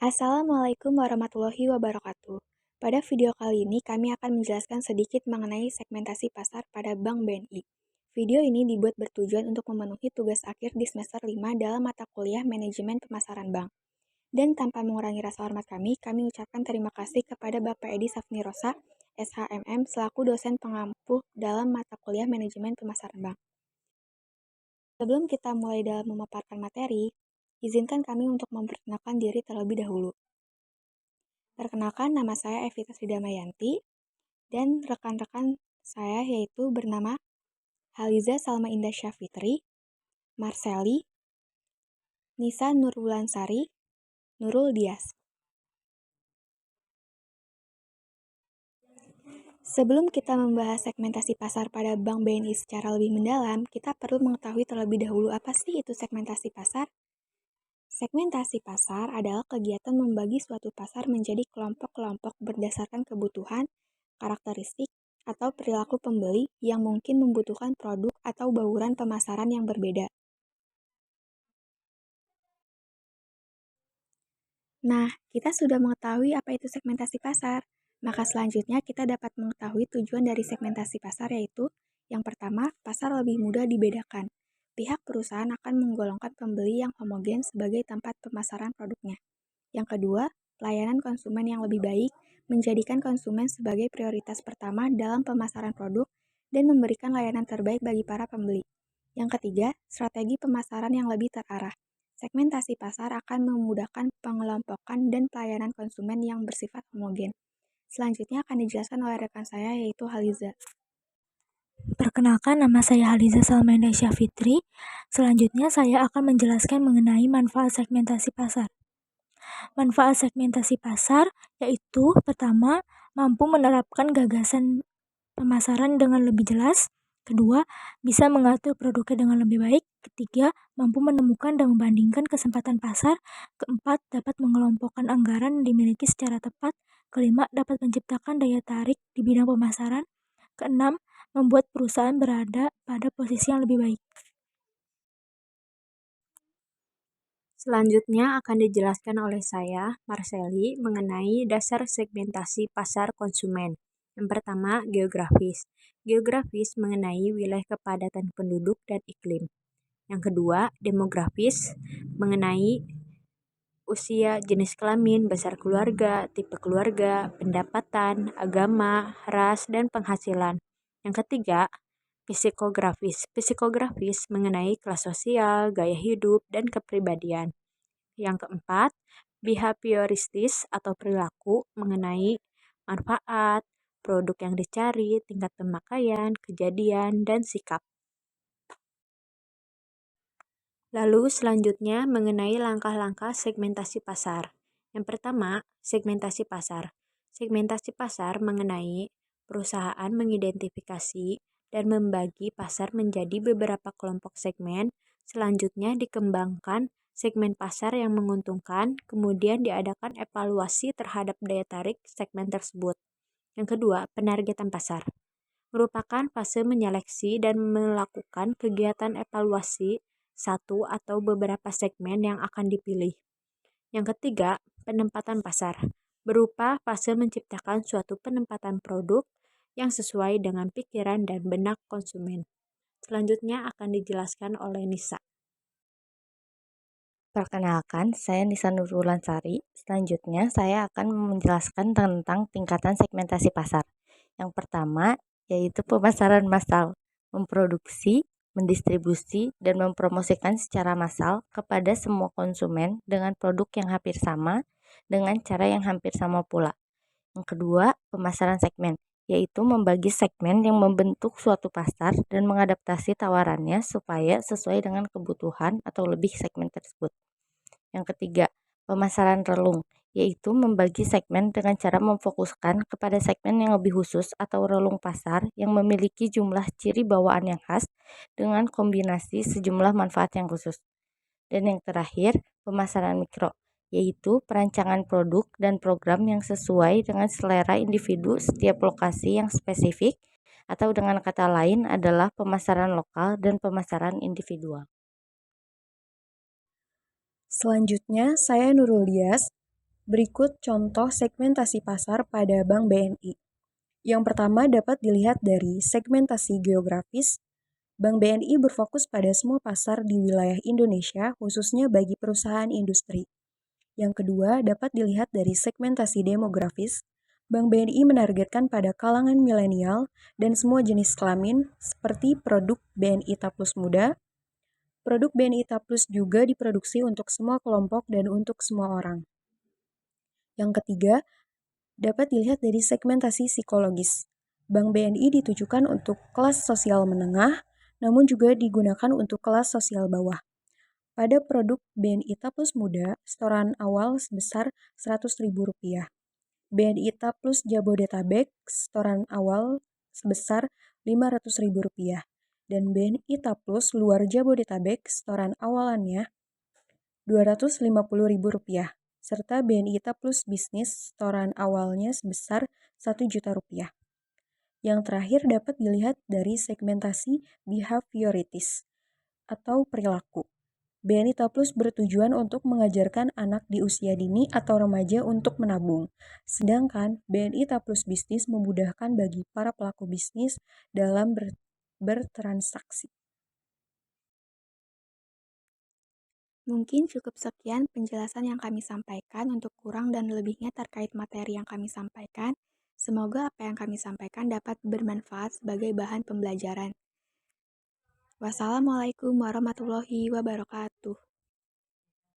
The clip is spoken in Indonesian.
Assalamualaikum warahmatullahi wabarakatuh. Pada video kali ini kami akan menjelaskan sedikit mengenai segmentasi pasar pada Bank BNI. Video ini dibuat bertujuan untuk memenuhi tugas akhir di semester 5 dalam mata kuliah Manajemen Pemasaran Bank. Dan tanpa mengurangi rasa hormat kami ucapkan terima kasih kepada Bapak Edi Safni Rosa, SHMM, selaku dosen pengampu dalam mata kuliah Manajemen Pemasaran Bank. Sebelum kita mulai dalam memaparkan materi, izinkan kami untuk memperkenalkan diri terlebih dahulu. Perkenalkan, nama saya Evita Sridamayanti, dan rekan-rekan saya yaitu bernama Haliza Salma Indah Syafitri, Marseli, Nisa Nurwulansari, Nurul Dias. Sebelum kita membahas segmentasi pasar pada Bank BNI secara lebih mendalam, kita perlu mengetahui terlebih dahulu apa sih itu segmentasi pasar. Segmentasi pasar adalah kegiatan membagi suatu pasar menjadi kelompok-kelompok berdasarkan kebutuhan, karakteristik, atau perilaku pembeli yang mungkin membutuhkan produk atau bauran pemasaran yang berbeda. Nah, kita sudah mengetahui apa itu segmentasi pasar. Maka selanjutnya kita dapat mengetahui tujuan dari segmentasi pasar yaitu yang pertama, pasar lebih mudah dibedakan. Pihak perusahaan akan menggolongkan pembeli yang homogen sebagai tempat pemasaran produknya. Yang kedua, pelayanan konsumen yang lebih baik, menjadikan konsumen sebagai prioritas pertama dalam pemasaran produk dan memberikan layanan terbaik bagi para pembeli. Yang ketiga, strategi pemasaran yang lebih terarah. Segmentasi pasar akan memudahkan pengelompokan dan pelayanan konsumen yang bersifat homogen. Selanjutnya akan dijelaskan oleh rekan saya yaitu Haliza. Perkenalkan, nama saya Haliza Salma Indah Syafitri. Selanjutnya saya akan menjelaskan mengenai manfaat segmentasi pasar. Manfaat segmentasi pasar yaitu pertama, mampu menerapkan gagasan pemasaran dengan lebih jelas. Kedua, bisa mengatur produknya dengan lebih baik. Ketiga, mampu menemukan dan membandingkan kesempatan pasar. Keempat, dapat mengelompokkan anggaran yang dimiliki secara tepat. Kelima, dapat menciptakan daya tarik di bidang pemasaran. Keenam, membuat perusahaan berada pada posisi yang lebih baik. Selanjutnya akan dijelaskan oleh saya, Marseli, mengenai dasar segmentasi pasar konsumen. Yang pertama, geografis. Geografis mengenai wilayah kepadatan penduduk dan iklim. Yang kedua, demografis mengenai usia, jenis kelamin, besar keluarga, tipe keluarga, pendapatan, agama, ras, dan penghasilan. Yang ketiga, psikografis. Psikografis mengenai kelas sosial, gaya hidup, dan kepribadian. Yang keempat, behavioristis atau perilaku mengenai manfaat, produk yang dicari, tingkat pemakaian, kejadian, dan sikap. Lalu selanjutnya mengenai langkah-langkah segmentasi pasar. Yang pertama, segmentasi pasar. Segmentasi pasar mengenai perusahaan mengidentifikasi dan membagi pasar menjadi beberapa kelompok segmen. Selanjutnya dikembangkan segmen pasar yang menguntungkan, kemudian diadakan evaluasi terhadap daya tarik segmen tersebut. Yang kedua, penargetan pasar. Merupakan fase menyeleksi dan melakukan kegiatan evaluasi satu atau beberapa segmen yang akan dipilih. Yang ketiga, penempatan pasar. Berupa fase menciptakan suatu penempatan produk yang sesuai dengan pikiran dan benak konsumen. Selanjutnya akan dijelaskan oleh Nisa. Perkenalkan, saya Nisa Nurwulansari. Selanjutnya, saya akan menjelaskan tentang tingkatan segmentasi pasar. Yang pertama, yaitu pemasaran massal, memproduksi, mendistribusi, dan mempromosikan secara massal kepada semua konsumen dengan produk yang hampir sama, dengan cara yang hampir sama pula. Yang kedua, pemasaran segmen, yaitu membagi segmen yang membentuk suatu pasar dan mengadaptasi tawarannya supaya sesuai dengan kebutuhan atau lebih segmen tersebut. Yang ketiga, pemasaran relung, yaitu membagi segmen dengan cara memfokuskan kepada segmen yang lebih khusus atau relung pasar yang memiliki jumlah ciri bawaan yang khas dengan kombinasi sejumlah manfaat yang khusus. Dan yang terakhir, pemasaran mikro, yaitu perancangan produk dan program yang sesuai dengan selera individu setiap lokasi yang spesifik, atau dengan kata lain adalah pemasaran lokal dan pemasaran individual. Selanjutnya, saya Nurul Dias. Berikut contoh segmentasi pasar pada Bank BNI. Yang pertama dapat dilihat dari segmentasi geografis. Bank BNI berfokus pada semua pasar di wilayah Indonesia, khususnya bagi perusahaan industri. Yang kedua dapat dilihat dari segmentasi demografis. Bank BNI menargetkan pada kalangan milenial dan semua jenis kelamin, seperti produk BNI Taplus Muda. Produk BNI Taplus juga diproduksi untuk semua kelompok dan untuk semua orang. Yang ketiga, dapat dilihat dari segmentasi psikologis. Bank BNI ditujukan untuk kelas sosial menengah, namun juga digunakan untuk kelas sosial bawah. Pada produk BNI Taplus Muda, setoran awal sebesar Rp100.000. BNI Taplus Jabodetabek, setoran awal sebesar Rp500.000. Dan BNI Taplus luar Jabodetabek, setoran awalannya Rp250.000. Serta BNI Taplus Bisnis, setoran awalnya sebesar Rp1.000.000. Yang terakhir dapat dilihat dari segmentasi behavioritis atau perilaku. BNI Taplus bertujuan untuk mengajarkan anak di usia dini atau remaja untuk menabung. Sedangkan BNI Taplus Bisnis memudahkan bagi para pelaku bisnis dalam bertransaksi. Mungkin cukup sekian penjelasan yang kami sampaikan. Untuk kurang dan lebihnya terkait materi yang kami sampaikan, semoga apa yang kami sampaikan dapat bermanfaat sebagai bahan pembelajaran. Wassalamualaikum warahmatullahi wabarakatuh.